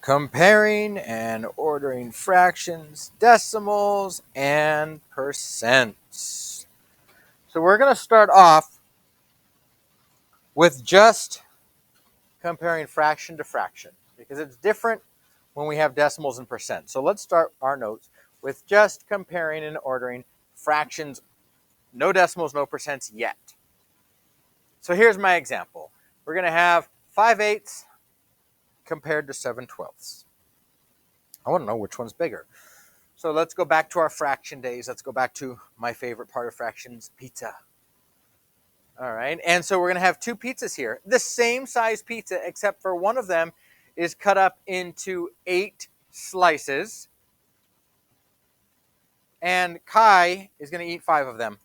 Comparing and ordering fractions, decimals, and percents. So we're going to start off with just comparing fraction to fraction because it's different when we have decimals and percent. So let's start our notes with just comparing and ordering fractions, no decimals, no percents yet. So here's my example. We're going to have 5/8 compared to 7/12. I want to know which one's bigger. So let's go back to our fraction days. Let's go back to my favorite part of fractions, pizza. All right, and so we're going to have two pizzas here. The same size pizza, except for one of them is cut up into 8 slices. And Kai is going to eat 5 of them.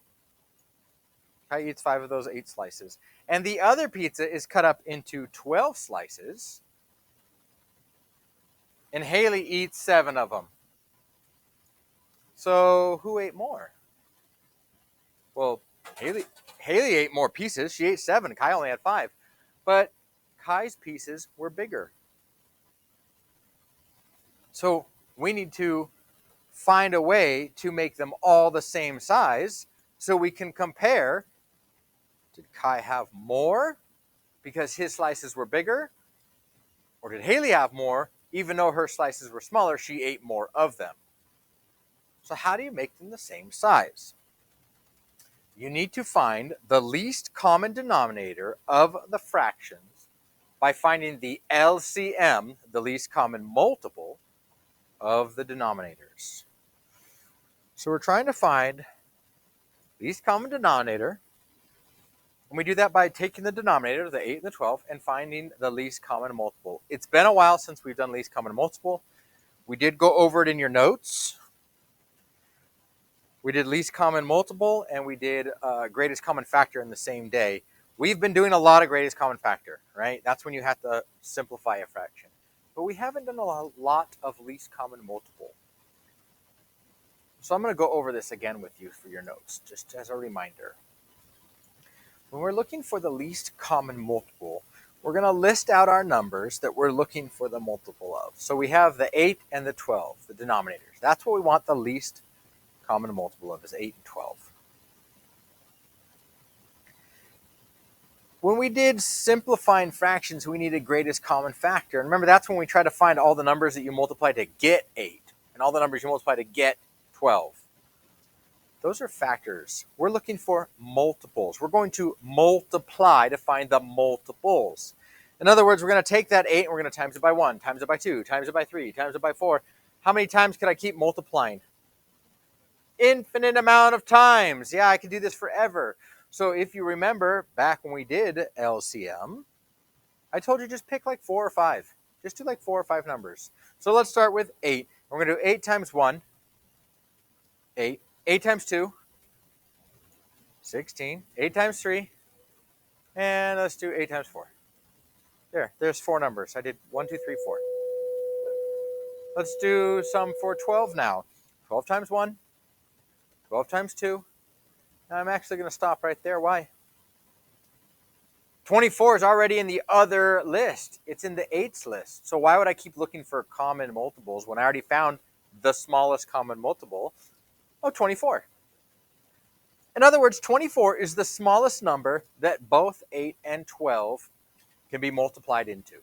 Kai eats 5 of those 8 slices. And the other pizza is cut up into 12 slices. And Haley eats 7 of them. So who ate more? Well, Haley ate more pieces. She ate 7. Kai only had 5. But Kai's pieces were bigger. So we need to find a way to make them all the same size so we can compare. Did Kai have more because his slices were bigger? Or did Haley have more? Even though her slices were smaller, she ate more of them. So how do you make them the same size? You need to find the least common denominator of the fractions by finding the LCM, the least common multiple, of the denominators. So we're trying to find least common denominator. And we do that by taking the denominator, the 8 and the 12, and finding the least common multiple. It's been a while since we've done least common multiple. We did go over it in your notes. We did least common multiple, and we did greatest common factor in the same day. We've been doing a lot of greatest common factor, right? That's when you have to simplify a fraction. But we haven't done a lot of least common multiple. So I'm going to go over this again with you for your notes, just as a reminder. When we're looking for the least common multiple, we're going to list out our numbers that we're looking for the multiple of. So we have the 8 and the 12, the denominators. That's what we want the least common multiple of, is 8 and 12. When we did simplifying fractions, we needed greatest common factor. And remember, that's when we try to find all the numbers that you multiply to get 8 and all the numbers you multiply to get 12. Those are factors. We're looking for multiples. We're going to multiply to find the multiples. In other words, we're going to take that 8 and we're going to times it by 1, times it by 2, times it by 3, times it by 4. How many times can I keep multiplying? Infinite amount of times. Yeah, I can do this forever. So if you remember back when we did LCM, I told you just pick like 4 or 5. Just do like 4 or 5 numbers. So let's start with 8. We're going to do 8 times 1, 8. 8 times 2, 16. 8 times 3, and let's do 8 times 4. There's 4 numbers. I did 1, 2, 3, 4. Let's do some for 12 now. 12 times 1, 12 times 2. Now I'm actually going to stop right there. Why? 24 is already in the other list. It's in the 8s list. So why would I keep looking for common multiples when I already found the smallest common multiple? Oh, 24. In other words, 24 is the smallest number that both 8 and 12 can be multiplied into.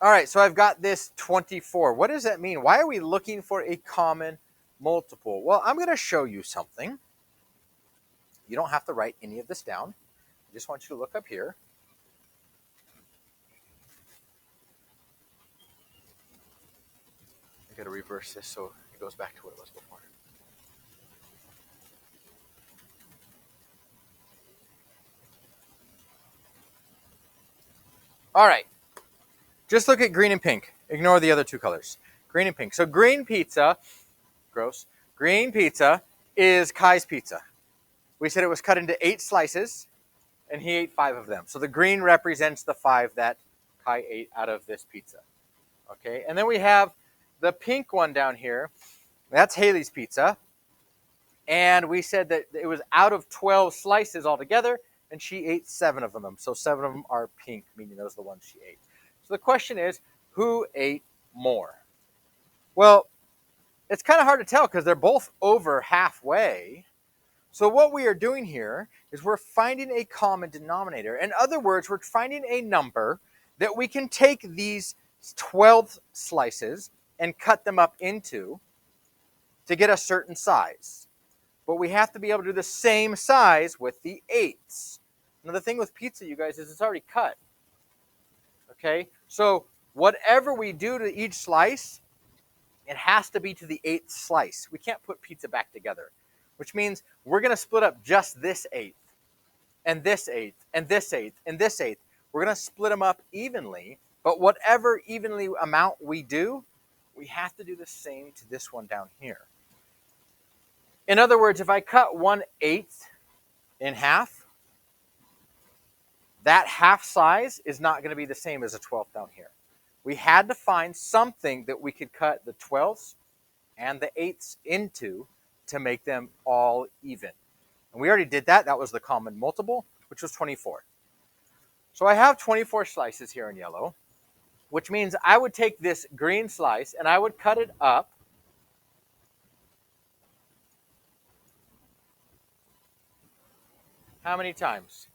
All right, so I've got this 24. What does that mean? Why are we looking for a common multiple? Well, I'm going to show you something. You don't have to write any of this down. I just want you to look up here. I got to reverse this so it goes back to what it was before. All right. Just look at green and pink. Ignore the other 2 colors. Green and pink. So green pizza, gross. Green pizza is Kai's pizza. We said it was cut into 8 slices, and he ate 5 of them. So the green represents the 5 that Kai ate out of this pizza. Okay, and then we have the pink one down here. That's Haley's pizza. And we said that it was out of 12 slices altogether, and she ate 7 of them. So 7 of them are pink, meaning those are the ones she ate. So the question is, who ate more? Well, it's kind of hard to tell because they're both over halfway. So what we are doing here is we're finding a common denominator. In other words, we're finding a number that we can take these 12 slices and cut them up into to get a certain size. But we have to be able to do the same size with the eighths. Now the thing with pizza, you guys, is it's already cut. Okay? So whatever we do to each slice, it has to be to the 8th slice. We can't put pizza back together, which means we're going to split up just this 8th, and this 8th, and this 8th, and this 8th. We're going to split them up evenly, but whatever evenly amount we do, we have to do the same to this one down here. In other words, if I cut 1/8 in half, that half size is not going to be the same as a 12th down here. We had to find something that we could cut the 12ths and the 8ths into to make them all even. And we already did that. That was the common multiple, which was 24. So I have 24 slices here in yellow, which means I would take this green slice and I would cut it up. How many times?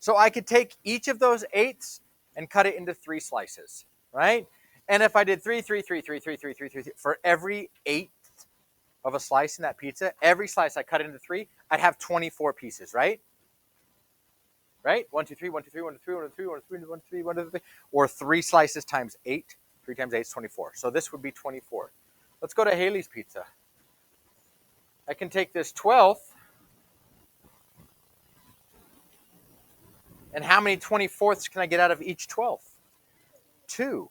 So I could take each of those 8ths and cut it into 3 slices, right? And if I did 3 for every 8th of a slice in that pizza, every slice I cut into 3, I'd have 24 pieces, right? Right? 1, 2, 3, 1, 2, 3, 1, 2, 3, 1, 2, 3, 1, 2, 3, 1, 2, 3, 1, 2, 3, or 3 slices times 8. 3 times 8 is 24. So this would be 24. Let's go to Haley's pizza. I can take this 12th, and how many 24ths can I get out of each 12th? 2.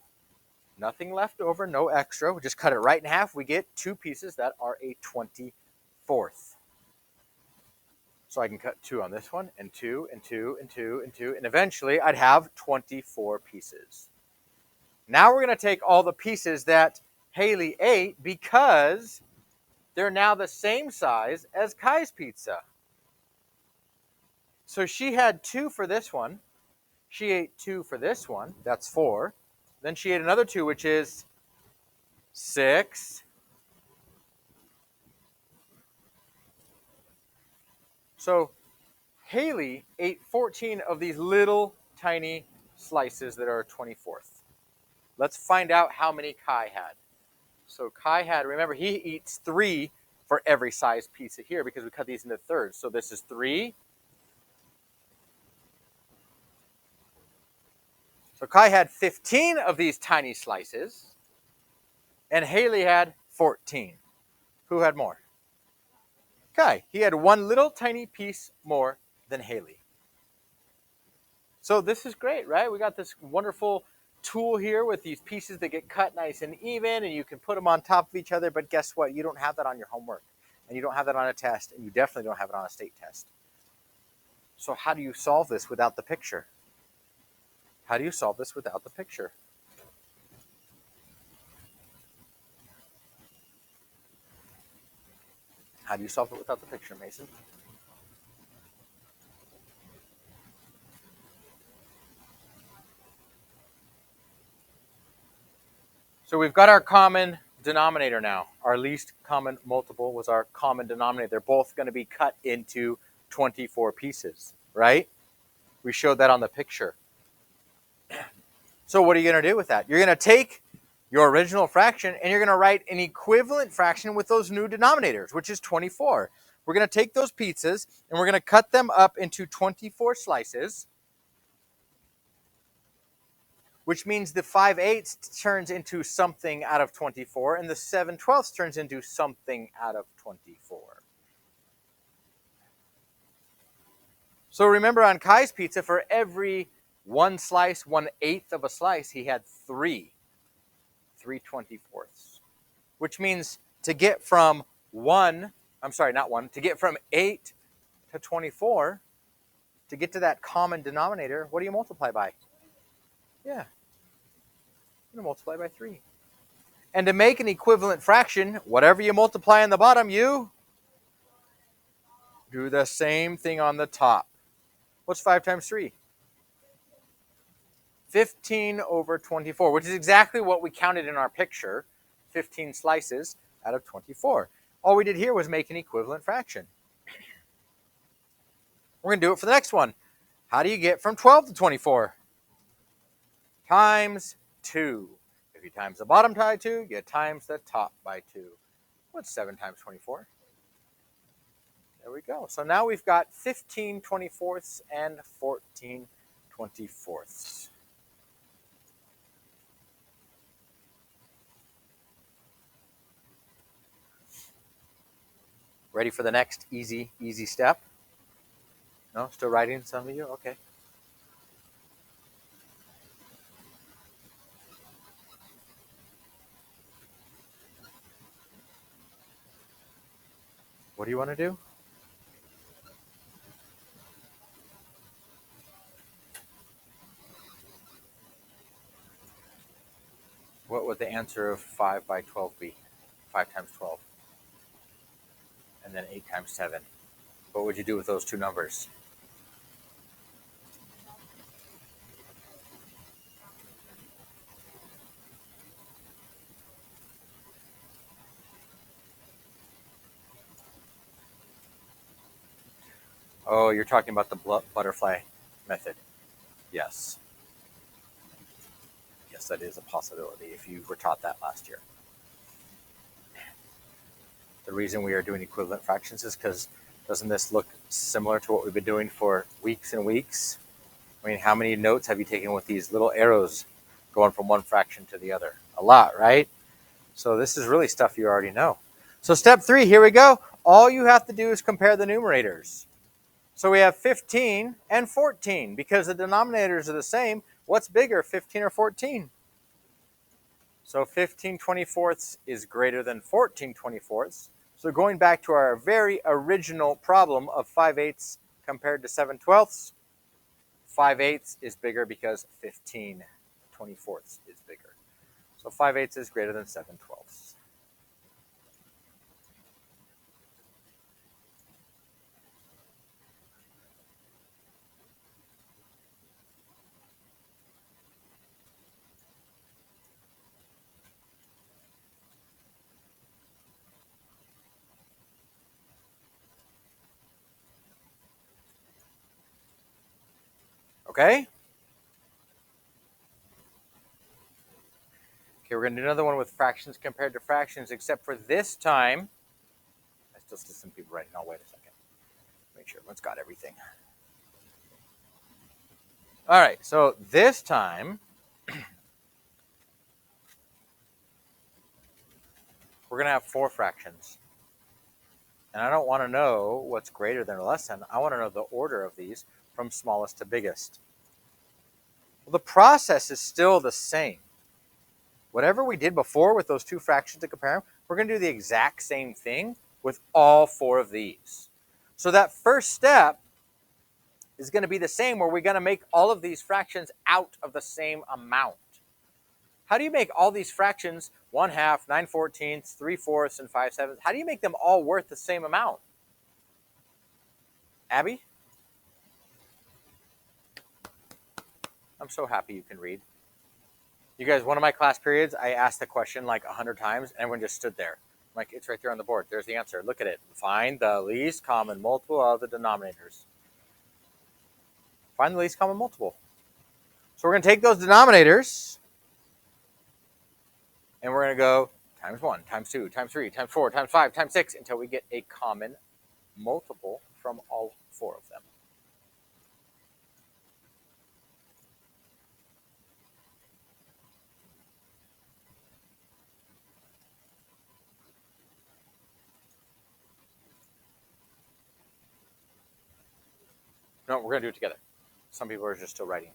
Nothing left over, no extra. We just cut it right in half. We get 2 pieces that are a 24th. So I can cut 2 on this one, and 2, and 2, and 2, and 2, and eventually I'd have 24 pieces. Now we're going to take all the pieces that Haley ate because they're now the same size as Kai's pizza. So she had 2 for this one. She ate 2 for this one. That's 4. Then she ate another 2, which is 6. So Haley ate 14 of these little tiny slices that are 24th. Let's find out how many Kai had. So Kai had, remember, he eats 3 for every size pizza here because we cut these into thirds. So this is 3. So Kai had 15 of these tiny slices, and Haley had 14. Who had more? Kai. He had 1 little tiny piece more than Haley. So this is great, right? We got this wonderful tool here with these pieces that get cut nice and even, and you can put them on top of each other, but guess what? You don't have that on your homework, and you don't have that on a test, and you definitely don't have it on a state test. So how do you solve this without the picture? How do you solve this without the picture? How do you solve it without the picture, Mason? So we've got our common denominator now. Our least common multiple was our common denominator. They're both going to be cut into 24 pieces, right? We showed that on the picture. So what are you going to do with that? You're going to take your original fraction and you're going to write an equivalent fraction with those new denominators, which is 24. We're going to take those pizzas and we're going to cut them up into 24 slices, which means the 5/8 turns into something out of 24 and the 7/12 turns into something out of 24. So remember on Kai's pizza, for every 1 slice, 1/8 of a slice, he had 3 24ths, which means to get from to get from 8 to 24, to get to that common denominator, what do you multiply by? Yeah, you're going to multiply by 3. And to make an equivalent fraction, whatever you multiply on the bottom, you do the same thing on the top. What's 5 times 3? 15 over 24, which is exactly what we counted in our picture, 15 slices out of 24. All we did here was make an equivalent fraction. We're going to do it for the next one. How do you get from 12 to 24? Times 2. If you times the bottom by 2, you times the top by 2. What's 7 times 24? There we go. So now we've got 15 24ths and 14 24ths. Ready for the next easy step? No? Still writing, some of you? Okay. What do you want to do? What would the answer of 5 by 12 be? 5 times 12. And then 8 times 7. What would you do with those two numbers? Oh, you're talking about the butterfly method. Yes. Yes, that is a possibility if you were taught that last year. The reason we are doing equivalent fractions is because doesn't this look similar to what we've been doing for weeks and weeks? I mean, how many notes have you taken with these little arrows going from one fraction to the other? A lot, right? So this is really stuff you already know. So step 3, here we go. All you have to do is compare the numerators. So we have 15 and 14. Because the denominators are the same, what's bigger, 15 or 14? So 15 24ths is greater than 14 24ths. So going back to our very original problem of 5/8 compared to 7/12, 5/8 is bigger because 15 24ths is bigger. So 5/8 is greater than 7/12. Okay? Okay, we're going to do another one with fractions compared to fractions, except for this time, I still see some people writing. I'll wait a second. Make sure everyone's got everything. All right, so this time, we're going to have 4 fractions. And I don't want to know what's greater than or less than. I want to know the order of these from smallest to biggest. Well, the process is still the same. Whatever we did before with those 2 fractions to compare them, we're going to do the exact same thing with all 4 of these. So that first step is going to be the same, where we're going to make all of these fractions out of the same amount. How do you make all these fractions 1/2, 9/14, 3/4, and 5/7? How do you make them all worth the same amount? Abby? I'm so happy you can read. You guys, one of my class periods, I asked the question like 100 times, and everyone just stood there. I'm like, it's right there on the board. There's the answer. Look at it. Find the least common multiple of the denominators. Find the least common multiple. So we're going to take those denominators, and we're going to go times 1, times 2, times 3, times 4, times 5, times 6, until we get a common multiple from all 4 of them. No, we're going to do it together. Some people are just still writing.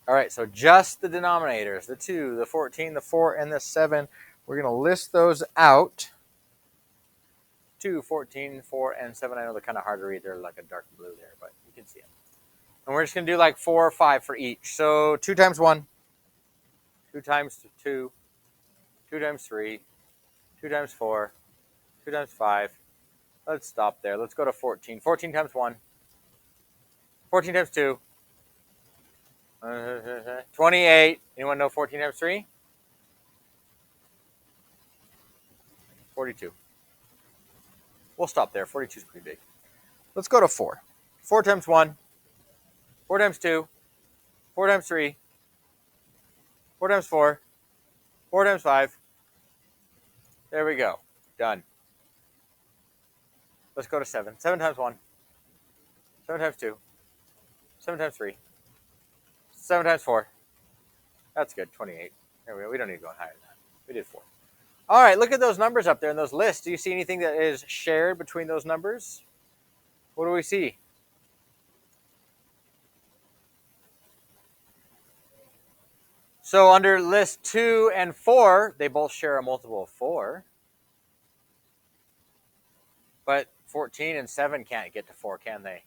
All right, so just the denominators, the 2, the 14, the 4, and the 7. We're going to list those out. 2, 14, 4, and 7. I know they're kind of hard to read. They're like a dark blue there, but you can see them. And we're just going to do like 4 or 5 for each. So 2 times 1, 2 times 2, 2 times 3, 2 times 4, 2 times 5. Let's stop there. Let's go to 14. 14 times 1, 14 times 2, 28. Anyone know 14 times 3? 42. We'll stop there. 42 is pretty big. Let's go to 4. 4 times 1, 4 times 2, 4 times 3, 4 times 4, 4 times 5. There we go. Done. Let's go to 7. 7 times 1, 7 times 2, 7 times 3, 7 times 4. That's good. 28. There we go. We don't need to go higher than that. We did 4. All right, look at those numbers up there in those lists. Do you see anything that is shared between those numbers? What do we see? So under list 2 and 4, they both share a multiple of 4. But 14 and 7 can't get to 4, can they?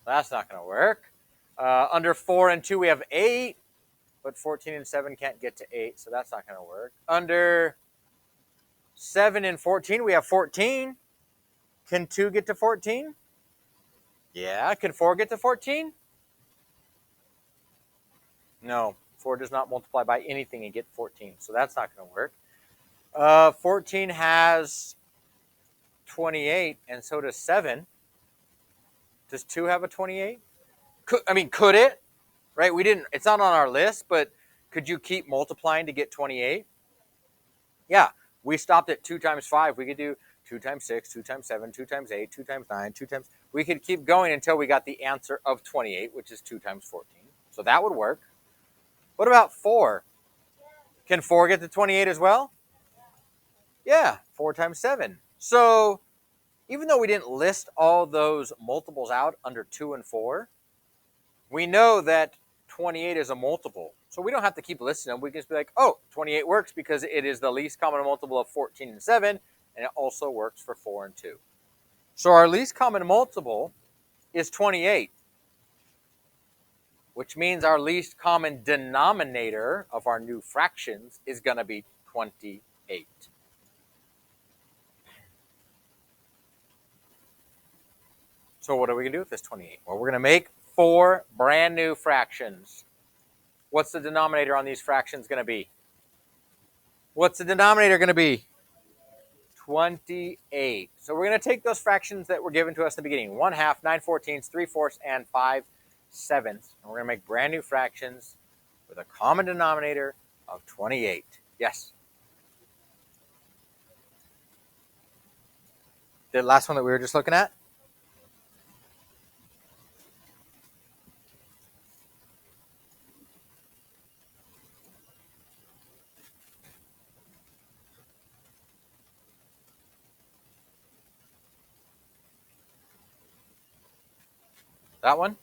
That's not going to work. Under 4 and 2, we have 8. But 14 and 7 can't get to 8, so that's not going to work. Under 7 and 14, we have 14. Can 2 get to 14? Yeah. Can 4 get to 14? No. 4 does not multiply by anything and get 14, so that's not going to work. 14 has 28, and so does 7. Does 2 have a 28? Could it? Right? We didn't. It's not on our list, but could you keep multiplying to get 28? Yeah. We stopped at 2 times 5. We could do 2 times 6, 2 times 7, 2 times 8, 2 times 9, 2 times... We could keep going until we got the answer of 28, which is 2 times 14. So that would work. What about 4? Can 4 get to 28 as well? Yeah, 4 times 7. So even though we didn't list all those multiples out under 2 and 4, we know that 28 is a multiple. So we don't have to keep listing them. We can just be like, oh, 28 works because it is the least common multiple of 14 and 7, and it also works for 4 and 2. So our least common multiple is 28, which means our least common denominator of our new fractions is going to be 28. So what are we going to do with this 28? Well, we're going to make 4 brand new fractions. What's the denominator on these fractions going to be? What's the denominator going to be? 28. So we're going to take those fractions that were given to us in the beginning. 1/2, 9/14, 3/4, and 5/7. And we're going to make brand new fractions with a common denominator of 28. Yes? The last one that we were just looking at? That one?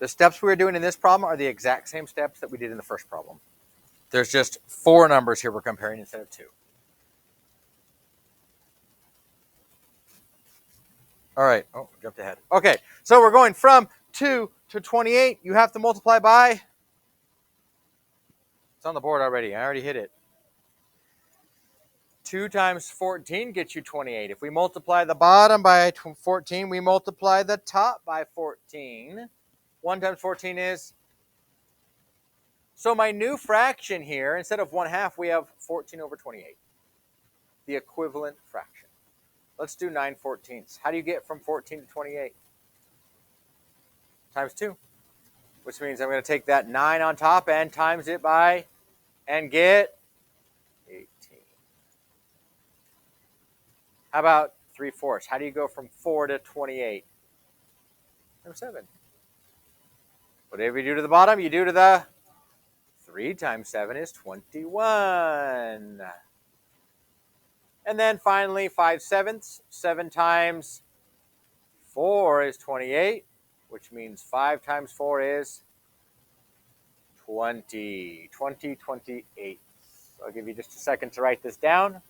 The steps we were doing in this problem are the exact same steps that we did in the first problem. There's just 4 numbers here we're comparing instead of 2. All right. Oh, jumped ahead. Okay, so we're going from 2 to 28. You have to multiply by... It's on the board already. I already hit it. 2 times 14 gets you 28. If we multiply the bottom by 14, we multiply the top by 14. 1 times 14 is... So my new fraction here, instead of 1/2, we have 14 over 28. The equivalent fraction. Let's do 9/14. How do you get from 14 to 28? Times 2. Which means I'm going to take that 9 on top and times it by... and get 18. How about 3/4? How do you go from 4 to 28? Times 7. Whatever you do to the bottom, you do to the... 3 times 7 is 21. And then finally, 5/7. 7 times 4 is 28, which means 5 times 4 is 20. 28. So I'll give you just a second to write this down.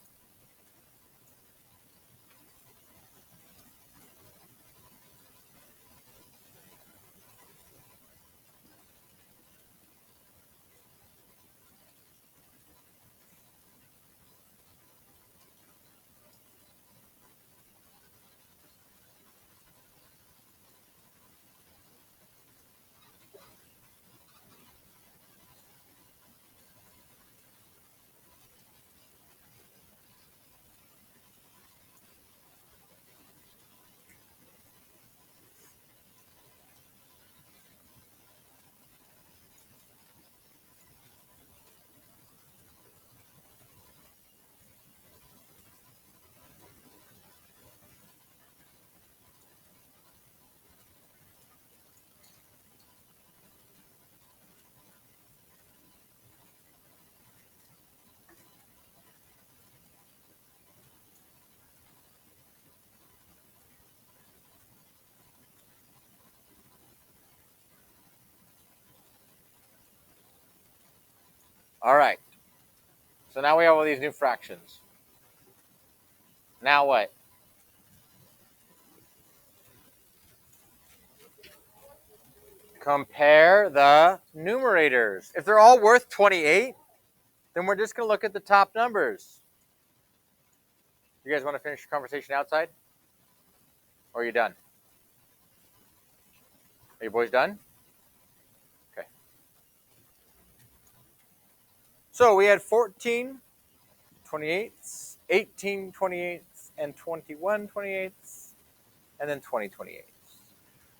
All right. So now we have all these new fractions. Now what? Compare the numerators. If they're all worth 28, then we're just going to look at the top numbers. You guys want to finish your conversation outside? Or are you done? Are you boys done? Okay. So we had 14 28ths, 18 28ths, and 21 28ths, and then 20 28ths.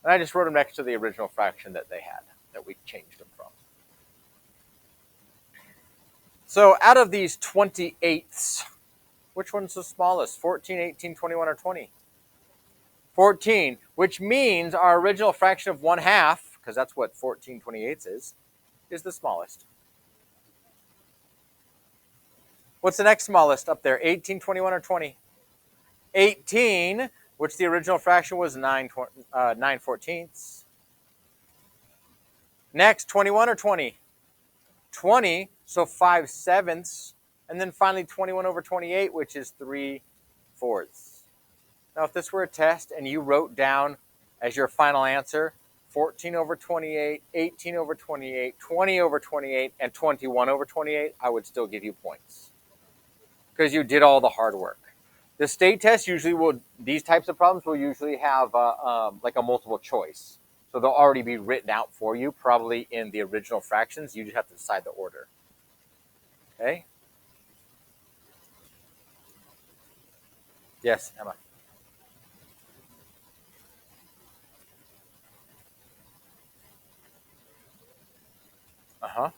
And I just wrote them next to the original fraction that they had, that we changed them from. So out of these 28ths, which one's the smallest? 14, 18, 21, or 20? 14, which means our original fraction of 1/2, because that's what 14 28ths is the smallest. What's the next smallest up there? 18, 21, or 20? 18, which the original fraction was 9 14ths. Next, 21 or 20? 20, so 5/7. And then finally 21 over 28, which is 3/4. Now, if this were a test and you wrote down as your final answer 14 over 28, 18 over 28, 20 over 28, and 21 over 28, I would still give you points because you did all the hard work. The state test usually will, these types of problems will usually have like a multiple choice. So they'll already be written out for you, probably in the original fractions. You just have to decide the order. Okay? Yes, Emma. Uh-huh.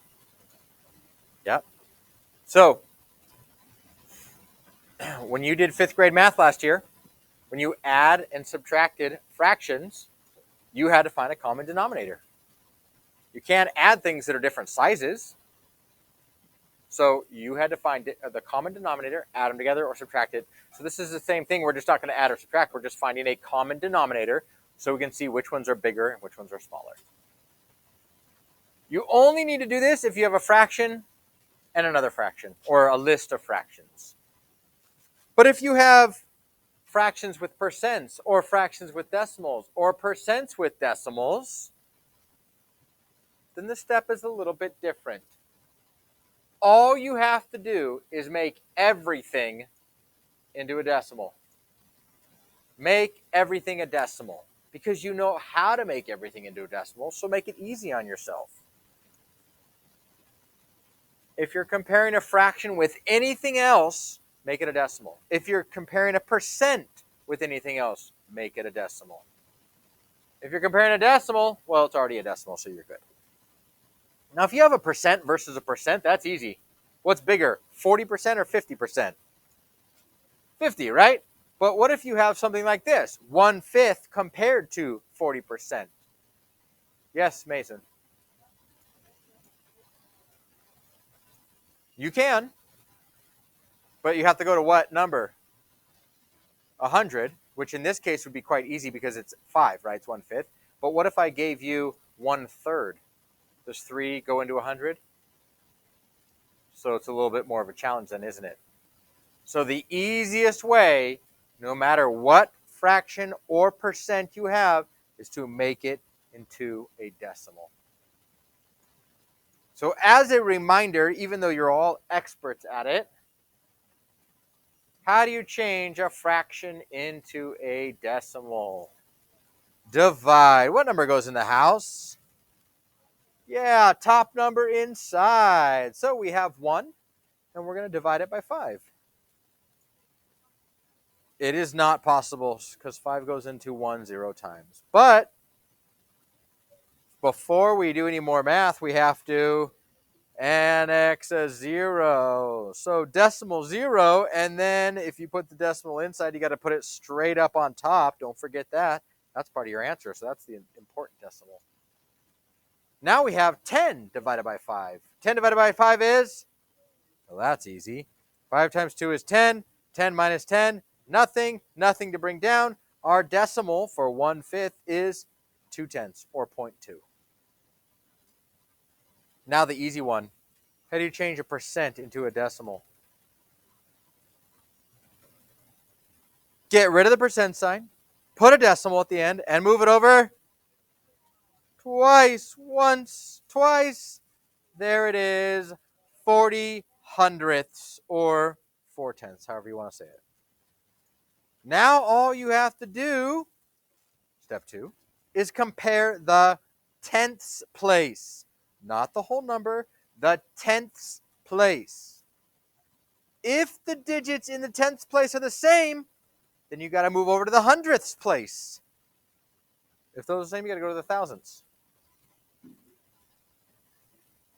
Yep. So, when you did 5th grade math last year, when you add and subtracted fractions, you had to find a common denominator. You can't add things that are different sizes. So you had to find the common denominator, add them together, or subtract it. So this is the same thing. We're just not going to add or subtract. We're just finding a common denominator so we can see which ones are bigger and which ones are smaller. You only need to do this if you have a fraction and another fraction, or a list of fractions. But if you have fractions with percents, or fractions with decimals, or percents with decimals, then the step is a little bit different. All you have to do is make everything into a decimal. Make everything a decimal, because you know how to make everything into a decimal, so make it easy on yourself. If you're comparing a fraction with anything else, make it a decimal. If you're comparing a percent with anything else, make it a decimal. If you're comparing a decimal, well, it's already a decimal, so you're good. Now, if you have a percent versus a percent, that's easy. What's bigger, 40% or 50%? 50, right? But what if you have something like this, 1/5 compared to 40%? Yes, Mason. You can, but you have to go to what number? 100, which in this case would be quite easy because it's 5, right? It's 1/5. But what if I gave you 1/3? Does 3 go into 100? So it's a little bit more of a challenge then, isn't it? So the easiest way, no matter what fraction or percent you have, is to make it into a decimal. So as a reminder, even though you're all experts at it, how do you change a fraction into a decimal? Divide. What number goes in the house? Yeah, top number inside. So we have 1, and we're going to divide it by 5. It is not possible because 5 goes into 1 0 times. But before we do any more math, we have to annex a 0. So decimal 0, and then if you put the decimal inside, you got to put it straight up on top. Don't forget that. That's part of your answer, so that's the important decimal. Now we have 10 divided by 5. 10 divided by 5 is? Well, that's easy. 5 times 2 is 10. 10 minus 10, nothing. Nothing to bring down. Our decimal for 1/5 is 2/10, or 0.2. Now the easy one. How do you change a percent into a decimal? Get rid of the percent sign, put a decimal at the end, and move it over twice. Once, twice. There it is, 40 hundredths or 4/10, however you want to say it. Now all you have to do, step 2, is compare the tenths place. Not the whole number, the tenths place. If the digits in the tenths place are the same, then you got to move over to the hundredths place. If those are the same, you got to go to the thousandths.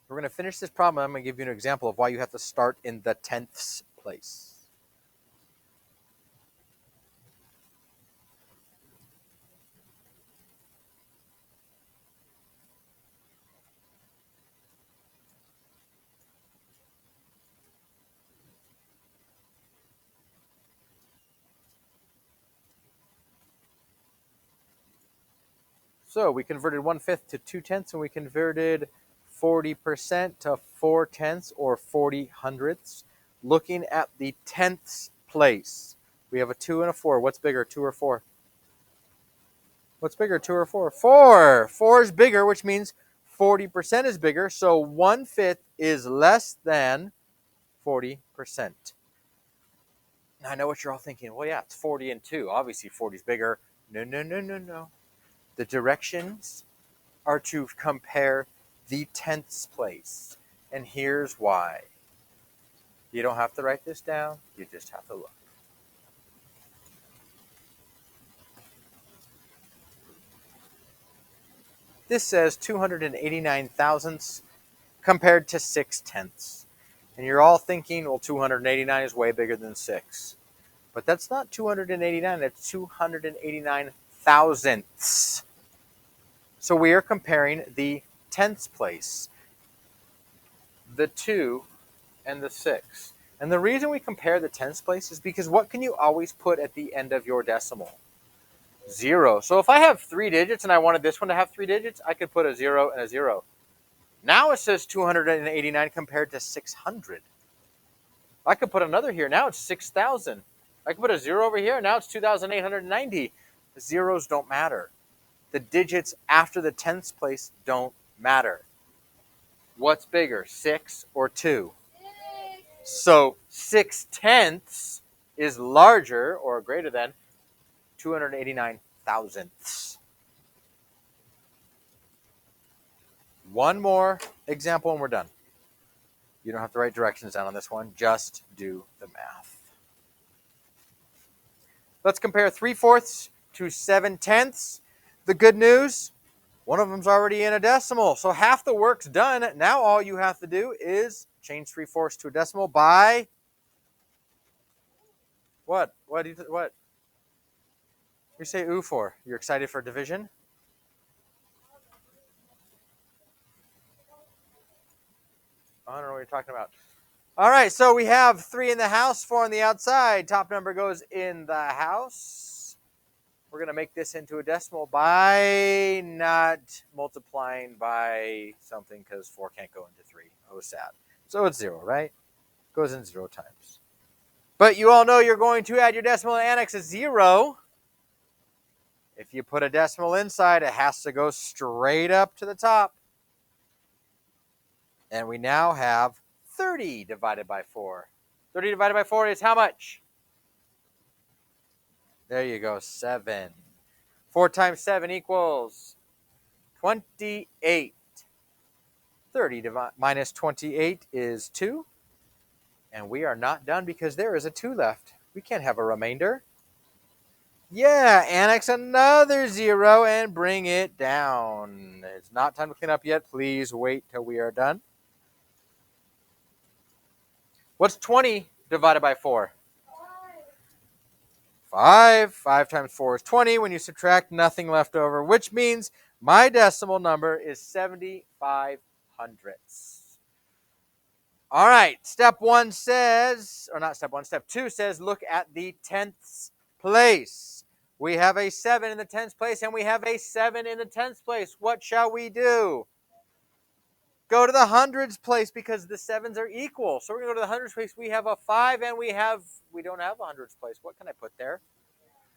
We're going to finish this problem. I'm going to give you an example of why you have to start in the tenths place. So we converted 1/5 to 2/10, and we converted 40% to 4/10 or 40 hundredths. Looking at the tenths place, we have a 2 and a 4. What's bigger, 2 or 4? What's bigger, 2 or 4? 4. 4 is bigger, which means 40% is bigger. So 1/5 is less than 40%. Now I know what you're all thinking. Well, yeah, it's 40 and 2. Obviously, 40 is bigger. No, no, no, no, no. The directions are to compare the tenths place. And here's why. You don't have to write this down. You just have to look. This says 289 thousandths compared to 6/10. And you're all thinking, well, 289 is way bigger than 6. But that's not 289. That's 289 thousandths. So we are comparing the tenths place, the 2 and the 6. And the reason we compare the tenths place is because what can you always put at the end of your decimal? 0. So if I have 3 digits and I wanted this one to have 3 digits, I could put a 0 and a 0. Now it says 289 compared to 600. I could put another here. Now it's 6,000. I could put a 0 over here. Now it's 2,890. The zeros don't matter. The digits after the tenths place don't matter. What's bigger, 6 or 2? So 6/10 is larger or greater than 289 thousandths. One more example and we're done. You don't have to write directions down on this one. Just do the math. Let's compare 3/4 to 7/10. The good news, one of them's already in a decimal. So half the work's done. Now all you have to do is change 3/4 to a decimal by what? What? You say ooh for? You're excited for division? I don't know what you're talking about. All right, so we have 3 in the house, 4 on the outside. Top number goes in the house. We're going to make this into a decimal by not multiplying by something because 4 can't go into 3. Oh, sad. So it's 0, right? Goes in 0 times. But you all know you're going to add your decimal and annex a 0. If you put a decimal inside, it has to go straight up to the top. And we now have 30 divided by 4. 30 divided by 4 is how much? There you go, 7. 4 times 7 equals 28. 30 minus 28 is 2. And we are not done because there is a 2 left. We can't have a remainder. Yeah, annex another 0 and bring it down. It's not time to clean up yet. Please wait till we are done. What's 20 divided by 4? 5. 5 times 4 is 20. When you subtract, nothing left over, which means my decimal number is 75 hundredths. All right, step 1 says, or not step 1, step 2 says, look at the tenths place. We have a 7 in the tenths place, and we have a 7 in the tenths place. What shall we do? Go to the hundreds place because the sevens are equal. So we're going to go to the hundreds place. We have a 5 and we don't have a hundreds place. What can I put there?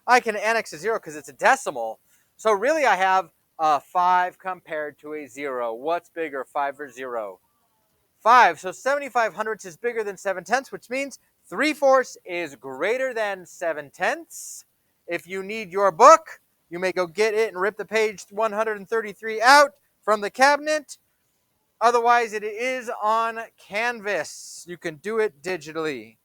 I can annex a 0 because it's a decimal. So really I have a 5 compared to a 0. What's bigger, 5 or 0? 5. So 75 hundredths is bigger than 7 tenths, which means 3/4 is greater than 7 tenths. If you need your book, you may go get it and rip the page 133 out from the cabinet. Otherwise, it is on Canvas. You can do it digitally.